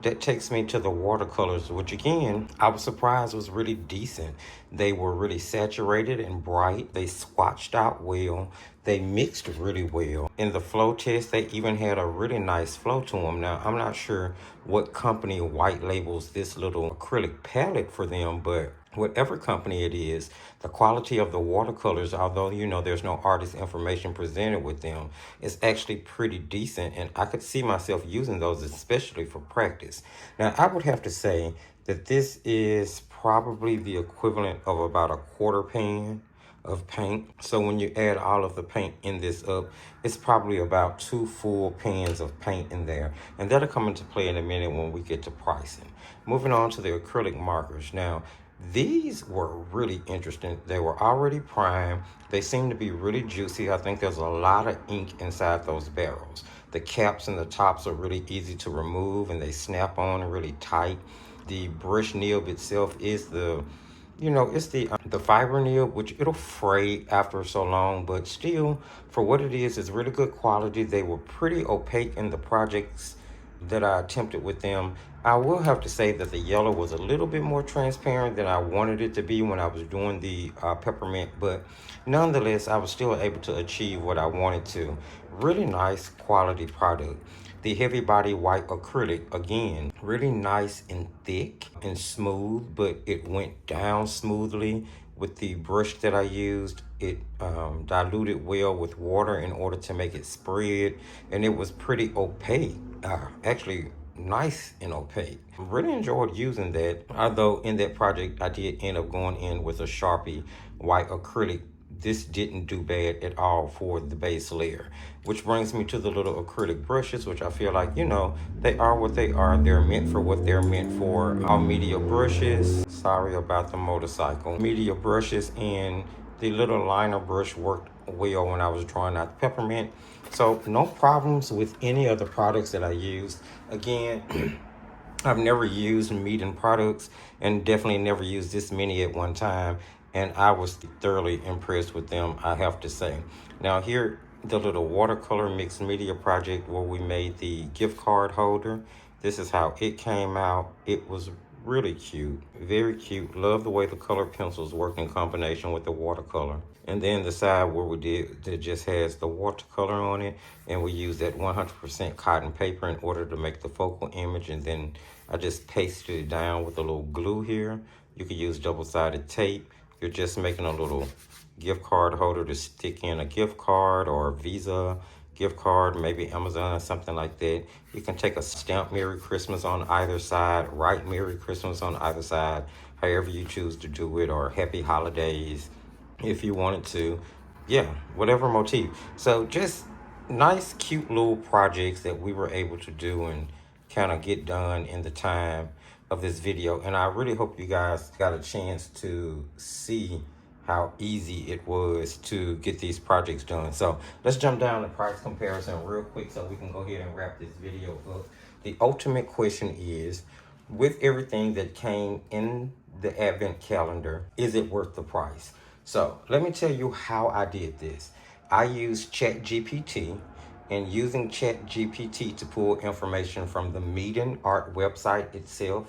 That takes me to the watercolors, which again, I was surprised was really decent. They were really saturated and bright. They swatched out well. They mixed really well. In the flow test, they even had a really nice flow to them. Now, I'm not sure what company white labels this little acrylic palette for them, but whatever company it is, the quality of the watercolors, although, you know, there's no artist information presented with them, is actually pretty decent. And I could see myself using those, especially for practice. Now, I would have to say that this is probably the equivalent of about a quarter pan of paint. So when you add all of the paint in this up, it's probably about 2 full pans of paint in there. And that'll come into play in a minute when we get to pricing. Moving on to the acrylic markers. Now, these were really interesting. They were already primed. They seem to be really juicy. I think there's a lot of ink inside those barrels. The caps and the tops are really easy to remove, and they snap on really tight. The brush nib itself is it's the fiber nib, which it'll fray after so long, but still, for what it is, it's really good quality. They were pretty opaque in the projects that I attempted with them. I will have to say that the yellow was a little bit more transparent than I wanted it to be when I was doing the peppermint, but nonetheless, I was still able to achieve what I wanted to. Really nice quality product. The heavy body white acrylic, again, really nice and thick and smooth, but it went down smoothly with the brush that I used. It diluted well with water in order to make it spread, and it was pretty opaque. Actually nice and opaque. Really enjoyed using that, although in that project I did end up going in with a Sharpie white acrylic. This didn't do bad at all for the base layer, which brings me to the little acrylic brushes, which I feel like, they are what they are. They're meant for what they're meant for. All media brushes, sorry about the motorcycle, media brushes, and the little liner brush worked well when I was drawing out the peppermint. So no problems with any of the products that I used. Again, I've never used MEEDEN products, and definitely never used this many at one time. And I was thoroughly impressed with them, I have to say. Now here, the little watercolor mixed media project where we made the gift card holder. This is how it came out. It was really cute, very cute. Love the way the color pencils work in combination with the watercolor. And then the side where we did, that just has the watercolor on it, and we used that 100% cotton paper in order to make the focal image. And then I just pasted it down with a little glue here. You could use double-sided tape. You're just making a little gift card holder to stick in a gift card or a Visa gift card, maybe Amazon, something like that. You can take a stamp Merry Christmas on either side, write Merry Christmas on either side, however you choose to do it, or Happy Holidays if you wanted to. Yeah, whatever motif. So just nice, cute little projects that we were able to do and kind of get done in the time of this video. And I really hope you guys got a chance to see how easy it was to get these projects done. So let's jump down to price comparison real quick so we can go ahead and wrap this video up. The ultimate question is, with everything that came in the advent calendar, is it worth the price? So let me tell you how I did this. I used ChatGPT, and using ChatGPT to pull information from the MEEDEN art website itself,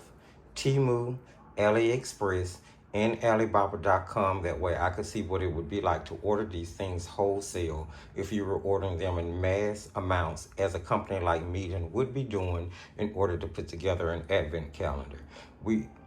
Temu, AliExpress, and Alibaba.com. That way I could see what it would be like to order these things wholesale if you were ordering them in mass amounts, as a company like MEEDEN would be doing in order to put together an advent calendar.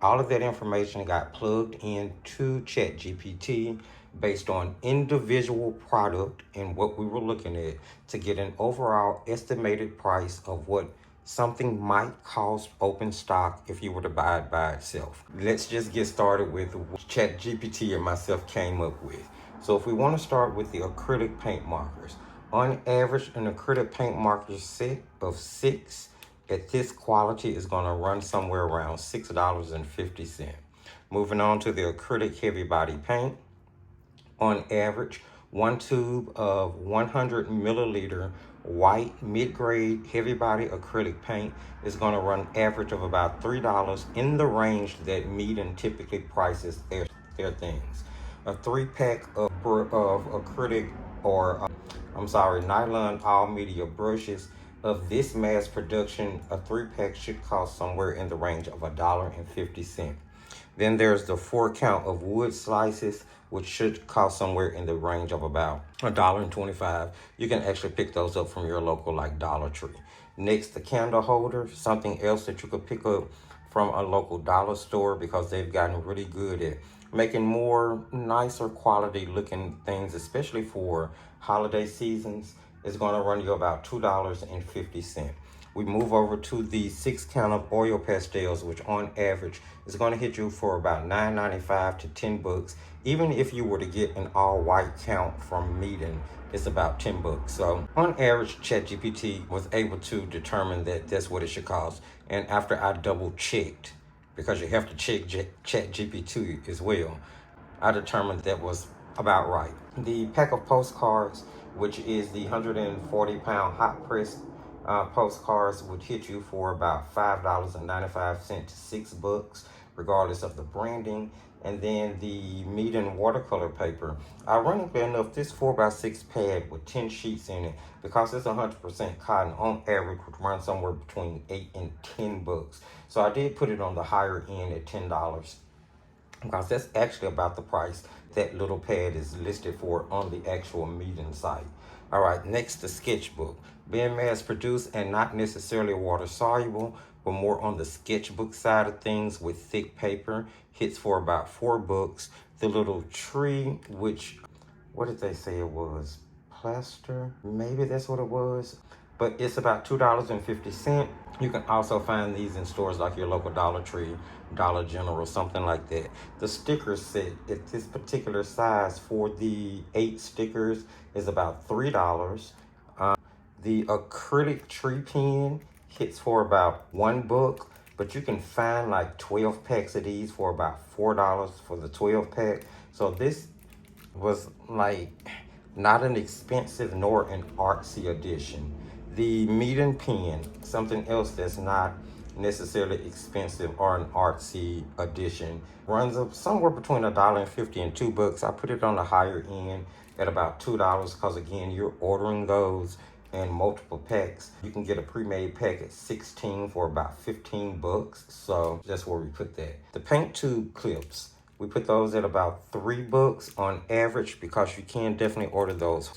All of that information got plugged into ChatGPT based on individual product and what we were looking at to get an overall estimated price of what something might cost open stock if you were to buy it by itself. Let's just get started with what ChatGPT and myself came up with. So if we want to start with the acrylic paint markers, on average, an acrylic paint marker set of 6 at this quality is going to run somewhere around $6.50. Moving on to the acrylic heavy body paint, on average, one tube of 100 milliliter white mid-grade heavy body acrylic paint is going to run average of about $3 in the range that MEEDEN typically prices their things. A 3-pack of acrylic nylon all media brushes of this mass production, a 3-pack should cost somewhere in the range of $1.50. Then there's the 4 count of wood slices, which should cost somewhere in the range of about $1.25. You can actually pick those up from your local like Dollar Tree. Next, the candle holder, something else that you could pick up from a local dollar store because they've gotten really good at making more nicer quality looking things, especially for holiday seasons. It's going to run you about $2.50. We move over to the 6 count of oil pastels, which on average is going to hit you for about $9.95 to $10. Even if you were to get an all white count from MEEDEN, it's about $10. So on average, ChatGPT was able to determine that that's what it should cost. And after I double checked, because you have to check ChatGPT as well, I determined that was about right. The pack of postcards, which is the 140-pound hot press postcards, would hit you for about $5.95 to $6, regardless of the branding. And then the MEEDEN watercolor paper, ironically enough, this 4x6 pad with 10 sheets in it, because it's 100% cotton, on average would run somewhere between $8 and $10. So I did put it on the higher end at $10, because that's actually about the price that little pad is listed for on the actual MEEDEN site. All right, next, the sketchbook. Being mass produced and not necessarily water soluble, but more on the sketchbook side of things with thick paper, hits for about $4. The little tree, which, what did they say it was? Plaster? Maybe that's what it was. But it's about $2.50. You can also find these in stores like your local Dollar Tree, Dollar General, something like that. The sticker set at this particular size for the 8 stickers is about $3. The acrylic tree pen hits for about $1, but you can find like 12 packs of these for about $4 for the 12 pack. So this was like not an expensive nor an artsy edition. The MEEDEN pen, something else that's not necessarily expensive or an artsy edition, runs up somewhere between $1.50 and $2. I put it on the higher end at about $2 because, again, you're ordering those in multiple packs. You can get a pre-made pack at 16 for about $15. So that's where we put that. The paint tube clips, we put those at about $3 on average, because you can definitely order those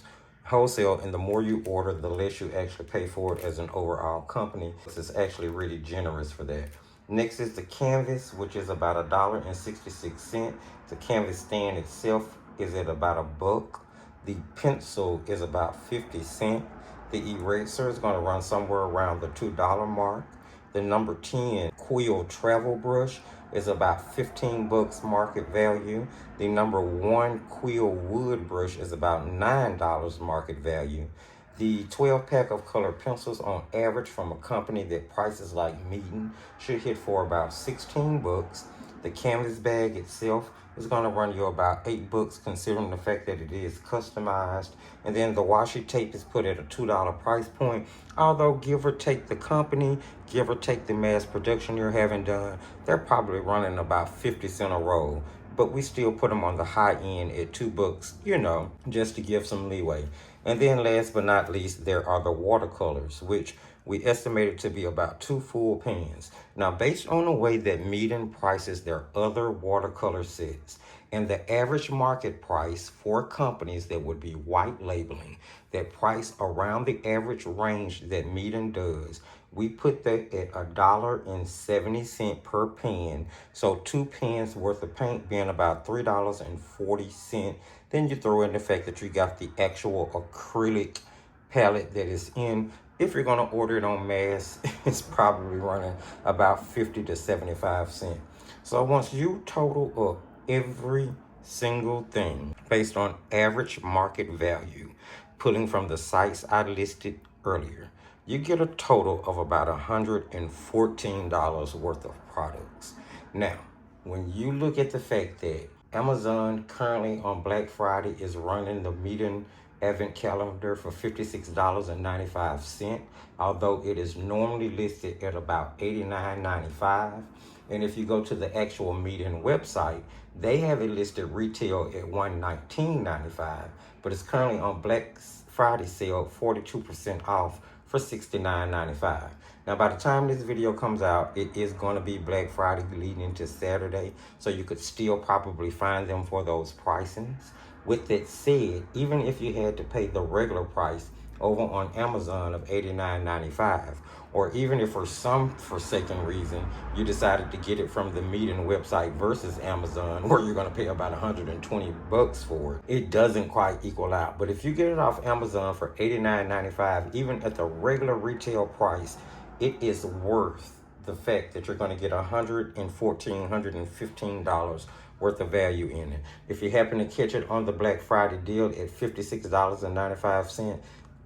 wholesale, and the more you order, the less you actually pay for it as an overall company. This is actually really generous for that. Next is the canvas, which is about $1.66. The canvas stand itself is at about $1. The pencil is about 50 cents. The eraser is going to run somewhere around the $2 mark. The number 10 quill travel brush is about $15 market value. The number 1 quill wood brush is about $9 market value. The 12 pack of colored pencils on average from a company that prices like MEEDEN should hit for about $16. The canvas bag itself is going to run you about $8, considering the fact that it is customized. And then the washi tape is put at a $2 price point. Although give or take the company, give or take the mass production you're having done, they're probably running about 50 cents a roll. but we still put them on the high end at $2, you know, just to give some leeway. And then last but not least, there are the watercolors, which we estimated to be about 2 full pans. Now, based on the way that MEEDEN prices their other watercolor sets, and the average market price for companies that would be white labeling, that price around the average range that MEEDEN does, we put that at $1.70 per pan. So 2 pans worth of paint being about $3.40. Then you throw in the fact that you got the actual acrylic palette that is in. If you're gonna order it on mass, it's probably running about 50 to 75 cents. So once you total up every single thing based on average market value, pulling from the sites I listed earlier, you get a total of about $114 worth of products. Now, when you look at the fact that Amazon currently on Black Friday is running the MEEDEN Advent Calendar for $56.95, although it is normally listed at about $89.95. And if you go to the actual MEEDEN website, they have it listed retail at $119.95, but it's currently on Black Friday sale 42% off for $69.95. Now, by the time this video comes out, it is going to be Black Friday leading into Saturday, so you could still probably find them for those pricings. With that said, even if you had to pay the regular price over on Amazon of $89.95, or even if for some forsaken reason you decided to get it from the MEEDEN website versus Amazon, where you're going to pay about $120 for it, it doesn't quite equal out. But if you get it off Amazon for $89.95, even at the regular retail price, it is worth the fact that you're going to get $115 worth of value in it. If you happen to catch it on the Black Friday deal at $56.95,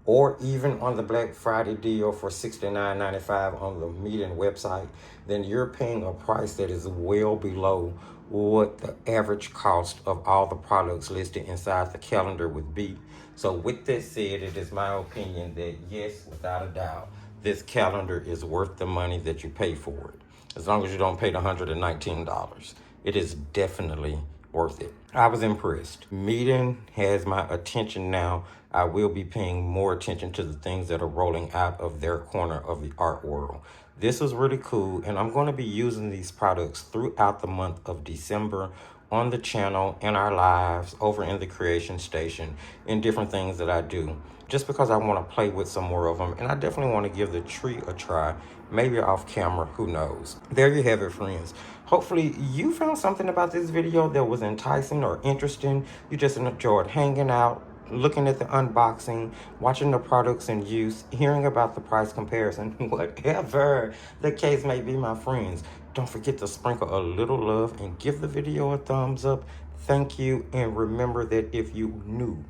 or even on the Black Friday deal for $69.95 on the MEEDEN website, then you're paying a price that is well below what the average cost of all the products listed inside the calendar would be. So with that said, it is my opinion that yes, without a doubt, this calendar is worth the money that you pay for it. As long as you don't pay the $119, it is definitely worth it. I was impressed. MEEDEN has my attention now. I will be paying more attention to the things that are rolling out of their corner of the art world. This is really cool, and I'm going to be using these products throughout the month of December on the channel, in our lives, over in the creation station, in different things that I do, just because I want to play with some more of them, and I definitely want to give the tree a try, maybe off camera, who knows. There you have it, friends. Hopefully you found something about this video that was enticing or interesting. You just enjoyed hanging out, looking at the unboxing, watching the products in use, hearing about the price comparison, whatever the case may be, my friends. Don't forget to sprinkle a little love and give the video a thumbs up. Thank you, and remember that if you new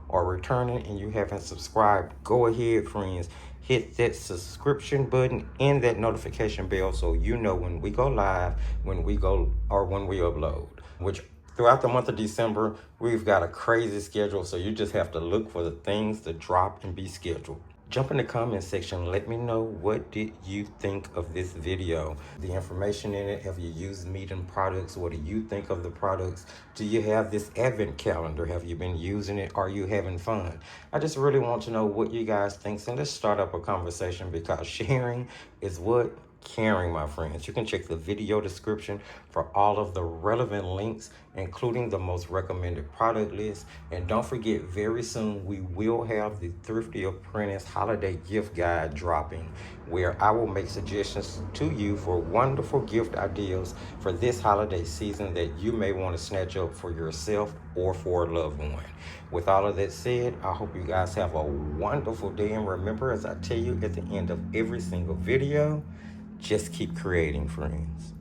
or returning and you haven't subscribed, go ahead, friends. Hit that subscription button and that notification bell so you know when we go live, when we upload, which throughout the month of December, we've got a crazy schedule, so you just have to look for the things to drop and be scheduled. Jump in the comment section. Let me know, what did you think of this video? The information in it, have you used MEEDEN products? What do you think of the products? Do you have this Advent calendar? Have you been using it? Are you having fun? I just really want to know what you guys think. So let's start up a conversation, because sharing is what caring, my friends. You can check the video description for all of the relevant links, including the most recommended product list. And don't forget, very soon we will have the Thrifty Apprentice holiday gift guide dropping, where I will make suggestions to you for wonderful gift ideas for this holiday season that you may want to snatch up for yourself or for a loved one. With all of that said, I hope you guys have a wonderful day, and remember, as I tell you at the end of every single video, just keep creating, friends.